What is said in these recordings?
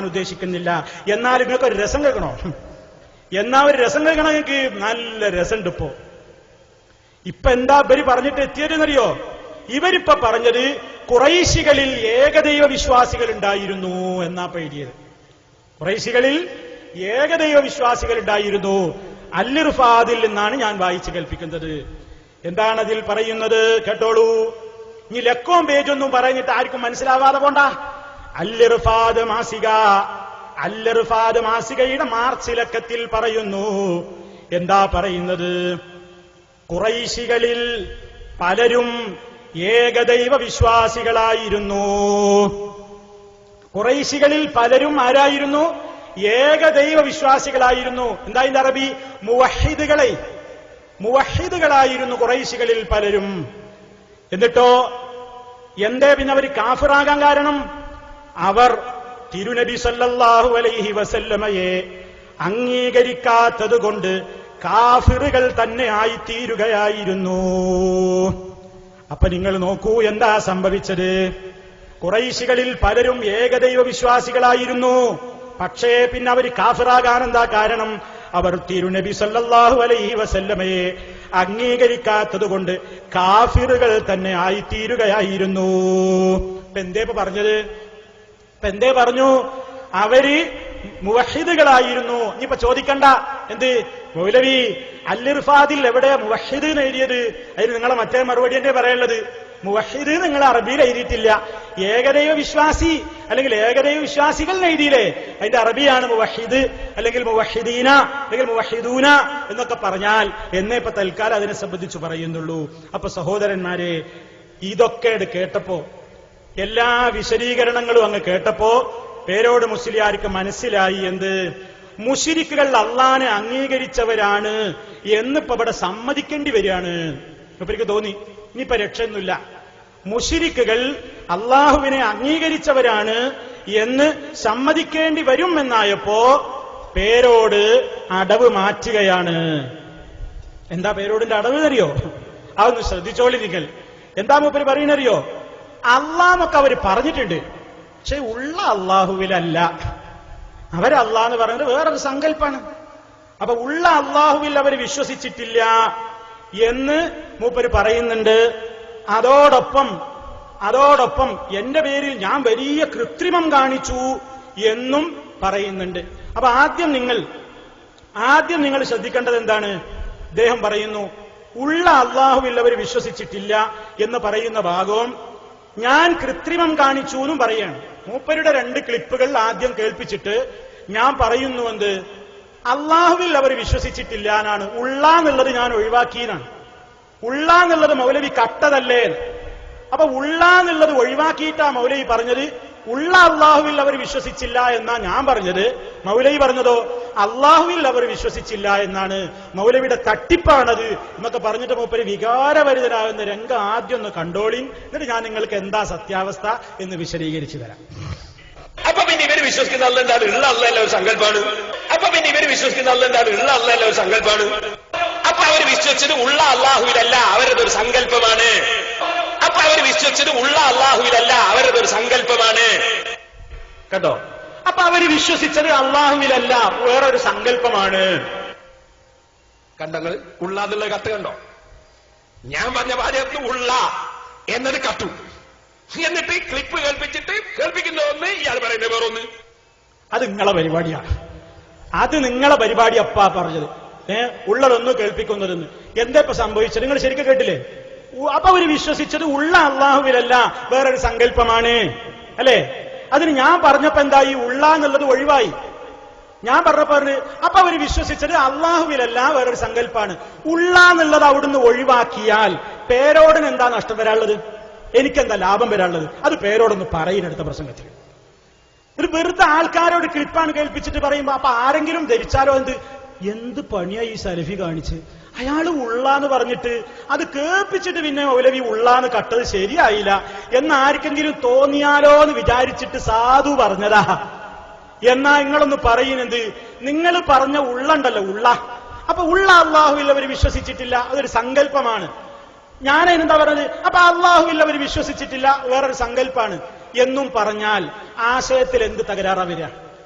ഉദ്ദേശിക്കുന്നില്ല. എന്നാൽ നിങ്ങൾക്ക് ഒരു രസം കേൾക്കണോ? എന്നാ ഒരു രസം കേൾക്കണം. നിങ്ങൾക്ക് നല്ല രസമുണ്ട്. ഇപ്പൊ എന്താ ഇവര് പറഞ്ഞിട്ട് എത്തിയതെന്നറിയോ? ഇവരിപ്പോ പറഞ്ഞത് ഖുറൈശികളിൽ ഏകദൈവ വിശ്വാസികൾ ഉണ്ടായിരുന്നു എന്നാ എഴുതിയത്. ഖുറൈശികളിൽ ഏകദൈവ വിശ്വാസികൾ ഉണ്ടായിരുന്നു. അൽ-ഇർഫാദിൽ നിന്നാണ് ഞാൻ വായിച്ചു കേൾപ്പിക്കുന്നത്. എന്താണ് അതിൽ പറയുന്നത് കേട്ടോളൂ. ഇനി ലക്കവും പേജൊന്നും പറഞ്ഞിട്ട് ആർക്കും മനസ്സിലാവാതെ പോണ്ട. അൽ-ഇർഫാദ് മാസിക, അൽ-ഇർഫാദ് മാസികയുടെ മാർച്ച് ലക്കത്തിൽ പറയുന്നു. എന്താ പറയുന്നത്? ഖുറൈശികളിൽ പലരും ഏകദൈവ വിശ്വാസികളായിരുന്നു. ഖുറൈശികളിൽ പലരും ആരായിരുന്നു? ഏകദൈവ വിശ്വാസികളായിരുന്നു. എന്താ ഇതിന്റെ അറബി? മുവഹിദുകളായിരുന്നു ഖുറൈശികളിൽ പലരും. എന്നിട്ടോ എന്തേ പിന്നെ അവർ കാഫിറാകാൻ കാരണം? അവർ തിരുനബി സല്ലല്ലാഹു അലൈഹി വസല്ലമയെ അംഗീകരിക്കാത്തത് കൊണ്ട് കാഫിറുകൾ തന്നെ ആയിത്തീരുകയായിരുന്നു. അപ്പൊ നിങ്ങൾ നോക്കൂ എന്താ സംഭവിച്ചത്. ഖുറൈശികളിൽ പലരും ഏകദൈവ വിശ്വാസികളായിരുന്നു. പക്ഷേ പിന്നെ അവർ കാഫിറാകാൻ എന്താ കാരണം? അവർ തിരുനബി സല്ലല്ലാഹു അലൈഹി വസല്ലമയെ അംഗീകരിക്കാത്തത് കൊണ്ട് കാഫിറുകൾ തന്നെ ആയിത്തീരുകയായിരുന്നു. ഇപ്പൊ എന്തേ പറഞ്ഞത്? എന്തേ പറഞ്ഞു? അവര് മുവഹിദുകളായിരുന്നു. ഇനിയിപ്പോ ചോദിക്കണ്ട എന്ത് മൗലവി അൽ-ഇർഫാദിൽ എവിടെ മുവഹിദ് എഴുതിയത്? അതിന് നിങ്ങളെ മറ്റേ മറുപടി എന്നെ പറയുള്ളത്. മുവഹിദ് നിങ്ങൾ അറബിയിൽ എഴുതിയിട്ടില്ല. ഏകദൈവ വിശ്വാസി അല്ലെങ്കിൽ ഏകദൈവ വിശ്വാസികൾ എഴുതിയില്ലേ? അതിന്റെ അറബിയാണ് മുവഹിദ് അല്ലെങ്കിൽ മുവഹിദീന അല്ലെങ്കിൽ മുവഹിദൂന എന്നൊക്കെ പറഞ്ഞാൽ എന്നേ ഇപ്പൊ തൽക്കാലം അതിനെ സംബന്ധിച്ച് പറയുന്നുള്ളൂ. അപ്പൊ സഹോദരന്മാരെ, ഇതൊക്കെ കേട്ടപ്പോ, എല്ലാ വിശദീകരണങ്ങളും അങ്ങ് കേട്ടപ്പോ പേരോട് മുസ്ലിയാർക്ക് മനസ്സിലായി എന്ത്? മുശ്രിക്കുകൾ അള്ളാനെ അംഗീകരിച്ചവരാണ് എന്നിപ്പോ ഇവിടെ സമ്മതിക്കേണ്ടി വരികയാണ്. ഇപ്പൊ എനിക്ക് തോന്നി ഇനിയിപ്പോ രക്ഷയൊന്നുമില്ല. മുശ്രിക്കുകൾ അള്ളാഹുവിനെ അംഗീകരിച്ചവരാണ് എന്ന് സമ്മതിക്കേണ്ടി വരും എന്നായപ്പോ പേരോട് അടവ് മാറ്റുകയാണ്. എന്താ പേരോടിന്റെ അടവ് അറിയോ? അതൊന്ന് ശ്രദ്ധിച്ചോളി നിങ്ങൾ. എന്താ മൂപ്പര് പറയുന്നറിയോ? അള്ളാന്നൊക്കെ അവര് പറഞ്ഞിട്ടുണ്ട്, പക്ഷെ ഉള്ള അള്ളാഹുവിലല്ല. അവരല്ലാന്ന് പറയുന്നത് വേറൊരു സങ്കല്പാണ്. അപ്പൊ ഉള്ള അള്ളാഹുവിൽ അവർ വിശ്വസിച്ചിട്ടില്ല എന്ന് മൂപ്പര് പറയുന്നുണ്ട്. അതോടൊപ്പം എന്റെ പേരിൽ ഞാൻ വലിയ കൃത്രിമം കാണിച്ചു എന്നും പറയുന്നുണ്ട്. അപ്പൊ ആദ്യം നിങ്ങൾ ശ്രദ്ധിക്കേണ്ടത് എന്താണ്? അദ്ദേഹം പറയുന്നു ഉള്ള അള്ളാഹുവിൽ അവർ വിശ്വസിച്ചിട്ടില്ല എന്ന് പറയുന്ന ഭാഗവും ഞാൻ കൃത്രിമം കാണിച്ചു എന്നും പറയാണ്. മൂപ്പരുടെ 2 ക്ലിപ്പുകൾ ആദ്യം കേൾപ്പിച്ചിട്ട് ഞാൻ പറയുന്നു എന്ത്? അള്ളാഹുവിൽ അവർ വിശ്വസിച്ചിട്ടില്ല എന്നാണ്. ഉള്ള എന്നുള്ളത് ഞാൻ ഒഴിവാക്കിയതാണ്. ഉള്ള എന്നുള്ളത് മൗലവി കട്ടതല്ലേ? അപ്പൊ ഉള്ള എന്നുള്ളത് ഒഴിവാക്കിയിട്ടാ മൗലവി പറഞ്ഞത് ഉള്ള അള്ളാഹുവിൽ അവർ വിശ്വസിച്ചില്ല എന്നാ ഞാൻ പറഞ്ഞത്. മൗലവി പറഞ്ഞതോ അള്ളാഹുവിൽ അവർ വിശ്വസിച്ചില്ല എന്നാണ്. മൗലവിയുടെ തട്ടിപ്പാണത് എന്നൊക്കെ പറഞ്ഞിട്ട് മൂപ്പര് വികാരഭരിതനാകുന്ന രംഗം ആദ്യം ഒന്ന് കണ്ടോളിൻ. എന്നിട്ട് ഞാൻ നിങ്ങൾക്ക് എന്താ സത്യാവസ്ഥ എന്ന് വിശദീകരിച്ചു തരാം. അപ്പൊ പിന്നെ ഇവര് വിശ്വസിക്കുന്ന അല്ല എന്താണ്? ഉള്ള അല്ല ഒരു സങ്കല്പാണ്. അപ്പൊ പിന്നെ ഇവര് വിശ്വസിക്കുന്ന അല്ല എന്താണ്? ഉള്ള അല്ല ഒരു സങ്കല്പാണ്. അപ്പൊ അവർ വിശ്വസിച്ചത് ഉള്ള അള്ളാഹുവിലല്ല, അവരതൊരു സങ്കല്പമാണ്. അപ്പൊ അവർ വിശ്വസിച്ചത് ഉള്ള അള്ളാഹുവിലല്ല, അവരതൊരു സങ്കല്പമാണ്. കേട്ടോ? അപ്പൊ അവര് വിശ്വസിച്ചത് അള്ളാഹുവിലല്ല, വേറൊരു സങ്കല്പമാണ്. കണ്ടങ്ങൾ ഉള്ള എന്നുള്ള കത്ത് കണ്ടോ? ഞാൻ പറഞ്ഞ ഭാര്യത്ത് ഉള്ള എന്നത് കത്തു. എന്നിട്ട് ക്ലിപ്പ് കേൾപ്പിക്കുന്ന ഒന്ന്, ഇയാൾ പറയുന്നത് വേറൊന്ന്. അത് നിങ്ങളെ പരിപാടിയാണ്. അത് നിങ്ങളെ പരിപാടി അപ്പാ പറഞ്ഞത്. ഉള്ളതൊന്ന് കേൾപ്പിക്കുന്നതെന്ന്. എന്താ ഇപ്പൊ സംഭവിച്ചത്? നിങ്ങൾ ശരിക്കും കേട്ടില്ലേ? അപ്പൊ അവര് വിശ്വസിച്ചത് ഉള്ള അള്ളാഹുവിലല്ല, വേറൊരു സങ്കല്പമാണ് അല്ലേ? അതിന് ഞാൻ പറഞ്ഞപ്പോ എന്തായി? ഉള്ള എന്നുള്ളത് ഒഴിവായി. ഞാൻ പറഞ്ഞപ്പോ അപ്പൊ അവര് വിശ്വസിച്ചത് അള്ളാഹുവിലല്ല, വേറൊരു സങ്കല്പാണ്. ഉള്ള എന്നുള്ളത് അവിടുന്ന് ഒഴിവാക്കിയാൽ പേരോടിന് എന്താ നഷ്ടം വരാനുള്ളത്? എനിക്കെന്താ ലാഭം വരാനുള്ളത്? അത് പേരോടൊന്ന് പറയുന്നെടുത്ത പ്രസംഗത്തിൽ. ഒരു വെറുതെ ആൾക്കാരോട് ക്ലിപ്പാണ് കേൾപ്പിച്ചിട്ട് പറയുമ്പോ അപ്പൊ ആരെങ്കിലും ധരിച്ചാലോ എന്ത് പണിയാ ഈ സലഫി കാണിച്ച്? അയാള് ഉള്ളാന്ന് പറഞ്ഞിട്ട് അത് കേൾപ്പിച്ചിട്ട് പിന്നെ മൗലവി ഉള്ളാന്ന് കട്ടത് ശരിയായില്ല എന്ന് ആർക്കെങ്കിലും തോന്നിയാലോ എന്ന് വിചാരിച്ചിട്ട് സാധു പറഞ്ഞതാ. എന്നാ നിങ്ങളൊന്ന് പറയുന്നത്, നിങ്ങൾ പറഞ്ഞ ഉള്ളണ്ടല്ലോ ഉള്ള, അപ്പൊ ഉള്ള അള്ളാഹുവിൽ അവർ വിശ്വസിച്ചിട്ടില്ല, അതൊരു സങ്കല്പമാണ്. ഞാൻ അതിനെന്താ പറഞ്ഞത്? അപ്പൊ അള്ളാഹുവിൽ അവർ വിശ്വസിച്ചിട്ടില്ല, വേറൊരു സങ്കല്പാണ് എന്നും പറഞ്ഞാൽ ആശയത്തിൽ എന്ത് തകരാറാ വരിക?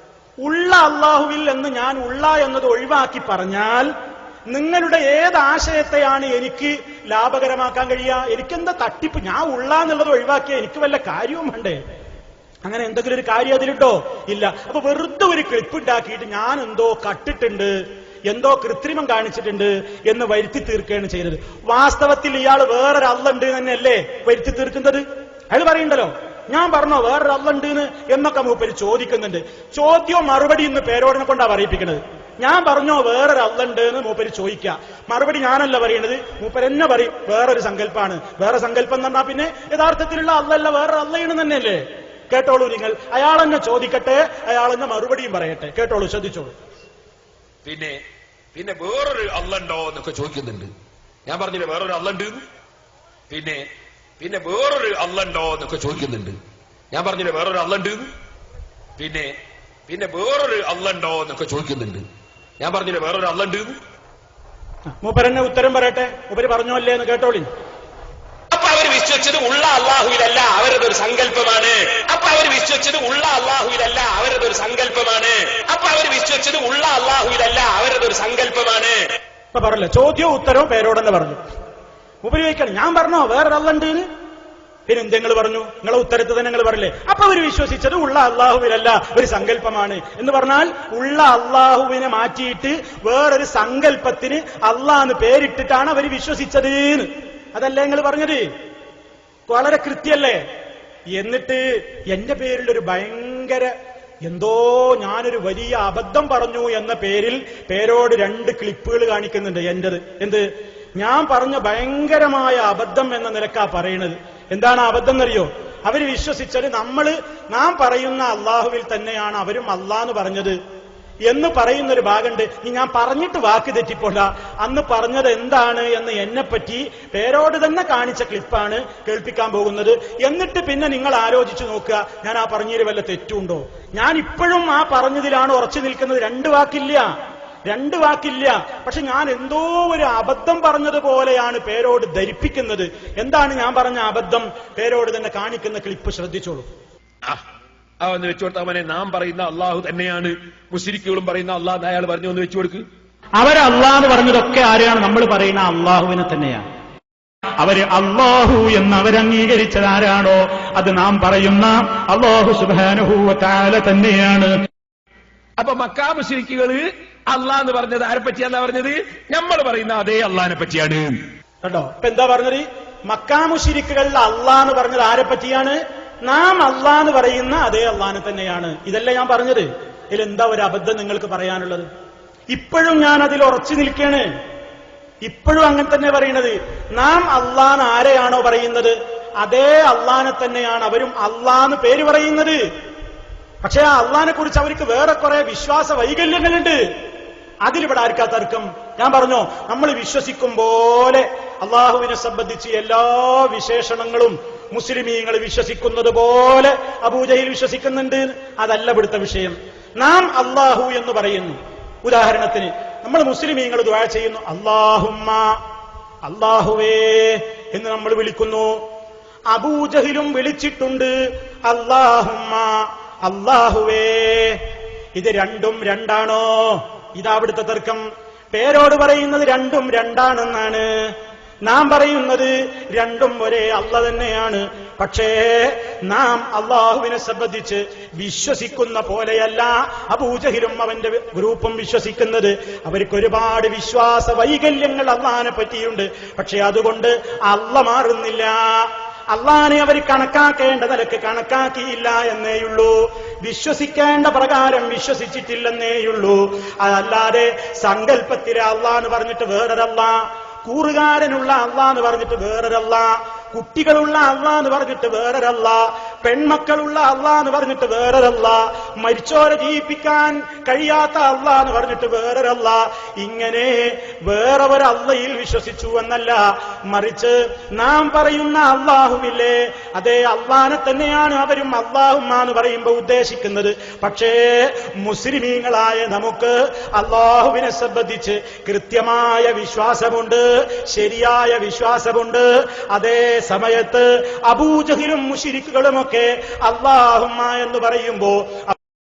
ഉള്ള അള്ളാഹുവിൽ എന്ന് ഞാൻ ഉള്ള എന്നത് ഒഴിവാക്കി പറഞ്ഞാൽ നിങ്ങളുടെ ഏത് ആശയത്തെയാണ് എനിക്ക് ലാഭകരമാക്കാൻ കഴിയുക? എനിക്കെന്താ തട്ടിപ്പ്? ഞാൻ ഉള്ള എന്നുള്ളത് ഒഴിവാക്കിയ എനിക്ക് വല്ല കാര്യവും വേണ്ടേ? അങ്ങനെ എന്തെങ്കിലും ഒരു കാര്യം അതിലിട്ടോ ഇല്ല. അപ്പൊ വെറുതെ ഒരു ക്ലിപ്പ് ഉണ്ടാക്കിയിട്ട് ഞാൻ എന്തോ കട്ടിട്ടുണ്ട്, എന്തോ കൃത്രിമം കാണിച്ചിട്ടുണ്ട് എന്ന് വരുത്തി തീർക്കുകയാണ് ചെയ്തത്. വാസ്തവത്തിൽ ഇയാൾ വേറൊരു അള്ളുണ്ട് തന്നെയല്ലേ വരുത്തി തീർക്കുന്നത്? അയാൾ പറയണ്ടല്ലോ, ഞാൻ പറഞ്ഞോ വേറൊരു അള്ളുണ്ട് എന്നൊക്കെ മൂപ്പര് ചോദിക്കുന്നുണ്ട്. ചോദ്യവും മറുപടി ഇന്ന് പേരോടിനെ കൊണ്ടാ പറയിപ്പിക്കുന്നത്. ഞാൻ പറഞ്ഞോ വേറൊരു അള്ളുണ്ട് എന്ന് മൂപ്പര് ചോദിക്കുക, മറുപടി ഞാനല്ല പറയണത്, മൂപ്പരെന്നെ പറയും വേറൊരു സങ്കല്പാണ്. വേറെ സങ്കല്പം എന്ന് പറഞ്ഞാൽ പിന്നെ യഥാർത്ഥത്തിലുള്ള അള്ളല്ല വേറൊരു അള്ളയാണ് തന്നെയല്ലേ? കേട്ടോളൂ നിങ്ങൾ, അയാളെന്നെ ചോദിക്കട്ടെ, അയാളെന്നെ മറുപടിയും പറയട്ടെ. കേട്ടോളൂ, ശ്രദ്ധിച്ചോളൂ. പിന്നെ വേറൊരു അള്ളുണ്ടോ എന്നൊക്കെ ചോദിക്കുന്നുണ്ട്. ഞാൻ പറഞ്ഞില്ലേ വേറൊരു അള്ളുണ്ട്. പിന്നെ വേറൊരു അള്ളുണ്ടോ എന്നൊക്കെ ചോദിക്കുന്നുണ്ട്. ഞാൻ പറഞ്ഞില്ലേ വേറൊരു അള്ളുണ്ട്. പിന്നെ വേറൊരു അള്ളുണ്ടോ എന്നൊക്കെ ചോദിക്കുന്നുണ്ട്. ഞാൻ പറഞ്ഞില്ലേ വേറൊരു അള്ളുണ്ട്. മൂപ്പരെന്നെ ഉത്തരം പറയട്ടെ, മൂപ്പര് പറഞ്ഞോ അല്ലേ എന്ന് കേട്ടോളി. അപ്പൊ അവർ വിശ്വസിച്ചത് ഉള്ള അള്ളാഹുവിലല്ല, അവരതൊരു സങ്കല്പമാണ്. അപ്പൊ അവർ വിശ്വസിച്ചത് ഉള്ള അള്ളാഹുവിലല്ല, അവരതൊരു സങ്കല്പമാണ്. അപ്പൊ അവർ വിശ്വസിച്ചത് ഉള്ള അള്ളാഹുവിലല്ല, അവരതൊരു സങ്കല്പമാണ്. ഇപ്പൊ പറഞ്ഞില്ല, ചോദ്യവും ഉത്തരവും പേരോടെന്നെ പറഞ്ഞു. മൂപ്പര് ചോദിക്കണം, ഞാൻ പറഞ്ഞോ വേറൊരു അള്ളുണ്ട്? പിന്നെ എന്തെങ്കിലും പറഞ്ഞു? നിങ്ങളെ ഉത്തരത്തിൽ തന്നെ നിങ്ങൾ പറഞ്ഞില്ലേ. അപ്പൊ അവർ വിശ്വസിച്ചത് ഉള്ള അള്ളാഹുവിലല്ല, ഒരു സങ്കല്പമാണ് എന്ന് പറഞ്ഞാൽ ഉള്ള അള്ളാഹുവിനെ മാറ്റിയിട്ട് വേറൊരു സങ്കല്പത്തിന് അള്ളാന്ന് പേരിട്ടിട്ടാണ് അവർ വിശ്വസിച്ചത്. അതല്ലേ നിങ്ങൾ പറഞ്ഞത്? വളരെ കൃത്യല്ലേ? എന്നിട്ട് എന്റെ പേരിൽ ഒരു ഭയങ്കര എന്തോ ഞാനൊരു വലിയ അബദ്ധം പറഞ്ഞു എന്ന പേരിൽ പേരോട് 2 ക്ലിപ്പുകൾ കാണിക്കുന്നുണ്ട്. എന്റേത് എന്ത്? ഞാൻ പറഞ്ഞ ഭയങ്കരമായ അബദ്ധം എന്ന നിലക്കാ പറയണത്. എന്താണ് അബദ്ധം എന്നറിയോ? അവര് വിശ്വസിച്ചത് നാം പറയുന്ന അള്ളാഹുവിൽ തന്നെയാണ് അവരും അള്ളാന്ന് പറഞ്ഞത് എന്ന് പറയുന്നൊരു ഭാഗമുണ്ട്. ഞാൻ പറഞ്ഞിട്ട് വാക്ക് തെറ്റിപ്പോല, അന്ന് പറഞ്ഞത് എന്താണ് എന്ന് എന്നെപ്പറ്റി പേരോട് തന്നെ കാണിച്ച ക്ലിപ്പാണ് കേൾപ്പിക്കാൻ പോകുന്നത്. എന്നിട്ട് പിന്നെ നിങ്ങൾ ആലോചിച്ചു നോക്കുക, ഞാൻ ആ പറഞ്ഞതിൽ വല്ല തെറ്റുണ്ടോ? ഞാൻ ഇപ്പോഴും ആ പറഞ്ഞതിലാണ് ഉറച്ചു നിൽക്കുന്നത്. 2 വാക്കില്ല. പക്ഷെ ഞാൻ എന്തോ ഒരു അബദ്ധം പറഞ്ഞതുപോലെയാണ് പേരോട് ധരിപ്പിക്കുന്നത്. എന്താണ് ഞാൻ പറഞ്ഞ അബദ്ധം? പേരോട് തന്നെ കാണിക്കുന്ന ക്ലിപ്പ് ശ്രദ്ധിച്ചോളൂ. ഒന്ന് വെച്ചു കൊടുത്ത അവനെ നാം പറയുന്ന അള്ളാഹു തന്നെയാണ്, മുശ്രിക്കുകളും പറയുന്ന അള്ളാഹ് അയാൾ പറഞ്ഞു ഒന്ന് വെച്ചു കൊടുക്ക്. അവരല്ലാന്ന് പറഞ്ഞതൊക്കെ ആരെയാണ്? നമ്മൾ പറയുന്ന അള്ളാഹുവിനെ തന്നെയാണ്. അവര് അള്ളാഹു എന്ന് അവരംഗീകരിച്ചത് ആരാണോ അത് നാം പറയുന്ന അള്ളാഹു സുബ്ഹാനഹു വ തആല തന്നെയാണ്. അപ്പൊ മക്കാ മുശ്രിക്കുകള് അള്ളാഹ് എന്ന് പറഞ്ഞത് ആരെ പറ്റിയാ പറഞ്ഞത്? നമ്മൾ പറയുന്ന അതേ അള്ളാഹിനെ പറ്റിയാണ്. കേട്ടോ, ഇപ്പൊ എന്താ പറഞ്ഞത്? മക്കാ മുശ്രിക്കുകളിൽ അള്ളാഹ് എന്ന് പറഞ്ഞത് ആരെ പറ്റിയാണ്? നാം അള്ളാഹ് എന്ന് പറയുന്ന അതേ അള്ളാഹിനെ തന്നെയാണ്. ഇതല്ലേ ഞാൻ പറഞ്ഞത്? ഇതിലെന്താ ഒരു അബദ്ധം നിങ്ങൾക്ക് പറയാനുള്ളത്? ഇപ്പോഴും ഞാൻ അതിൽ ഉറച്ചു നിൽക്കുകയാണ്. ഇപ്പോഴും അങ്ങനെ തന്നെ പറയണത്. നാം അള്ളാഹ് ആരെയാണോ പറയുന്നത് അതേ അള്ളാഹിനെ തന്നെയാണ് അവരും അള്ളാഹ് പേര് പറയുന്നത്. പക്ഷെ ആ അള്ളാഹിനെ കുറിച്ച് അവർക്ക് വേറെ കുറെ വിശ്വാസ വൈകല്യങ്ങളുണ്ട്. അതിലിവിടെ ആർക്കാ തർക്കം? ഞാൻ പറഞ്ഞോ, നമ്മൾ വിശ്വസിക്കും പോലെ അള്ളാഹുവിനെ സംബന്ധിച്ച് എല്ലാ വിശേഷണങ്ങളും മുസ്ലിമീങ്ങൾ വിശ്വസിക്കുന്നത് പോലെ അബൂജഹിൽ വിശ്വസിക്കുന്നുണ്ട്. അതല്ല ഇവിടുത്തെ വിഷയം. നാം അള്ളാഹു എന്ന് പറയുന്നു. ഉദാഹരണത്തിന് നമ്മൾ മുസ്ലിമീങ്ങൾ ദുആ ചെയ്യുന്നു, അല്ലാഹുമ്മ, അല്ലാഹുവേ എന്ന് നമ്മൾ വിളിക്കുന്നു. അബൂജഹിലും വിളിച്ചിട്ടുണ്ട്, അല്ലാഹുമ്മ, അല്ലാഹുവേ. ഇത് രണ്ടും രണ്ടാണോ? ഇതാ അവിടുത്തെ തർക്കം. പേരോട് പറയുന്നത് രണ്ടും രണ്ടാണെന്നാണ്. നാം പറയുന്നത് രണ്ടും ഒരേ അള്ള തന്നെയാണ്. പക്ഷേ നാം അള്ളാഹുവിനെ സംബന്ധിച്ച് വിശ്വസിക്കുന്ന പോലെയല്ല അബൂജഹിലും അവന്റെ ഗ്രൂപ്പും വിശ്വസിക്കുന്നത്. അവർക്ക് ഒരുപാട് വിശ്വാസ വൈകല്യങ്ങൾ അള്ളാഹിനെ പറ്റിയുണ്ട്. പക്ഷെ അതുകൊണ്ട് അള്ള മാറുന്നില്ല. അള്ളാഹിനെ അവർ കണക്കാക്കേണ്ട നിലക്ക് കണക്കാക്കിയില്ല എന്നേയുള്ളൂ. വിശ്വസിക്കേണ്ട പ്രകാരം വിശ്വസിച്ചിട്ടില്ലെന്നേയുള്ളൂ. അതല്ലാതെ സങ്കല്പത്തിലെ അള്ളാഹ് എന്ന് പറഞ്ഞിട്ട് വേറൊരല്ല, കൂറുകാരനുള്ള അള്ളാഹ് എന്ന് പറഞ്ഞിട്ട് വേറൊരല്ല, കുട്ടികളുള്ള അള്ളാഹ് എന്ന് പറഞ്ഞിട്ട് വേറൊരല്ല, പെൺമക്കളുള്ള അള്ളാഹ് എന്ന് പറഞ്ഞിട്ട് വേറൊരല്ല, മരിച്ചോരെ ജീവിപ്പിക്കാൻ കഴിയാത്ത അല്ലാ എന്ന് പറഞ്ഞിട്ട് വേറൊരല്ല. ഇങ്ങനെ വേറെ ഒരു അള്ളയിൽ വിശ്വസിച്ചു എന്നല്ല, മറിച്ച് നാം പറയുന്ന അള്ളാഹുവില്ലേ, അതേ അള്ളാനെ തന്നെയാണ് അവരും അള്ളാഹുമ്മ എന്ന് പറയുമ്പോൾ ഉദ്ദേശിക്കുന്നത്. പക്ഷേ മുസ്ലിമീങ്ങളായ നമുക്ക് അള്ളാഹുവിനെ സംബന്ധിച്ച് കൃത്യമായ വിശ്വാസമുണ്ട്, ശരിയായ വിശ്വാസമുണ്ട്. അതേ സമയത്ത് അബൂജഹിലും മുശ്രിക്കുകളുമൊക്കെ അള്ളാഹുമ്മ എന്ന് പറയുമ്പോ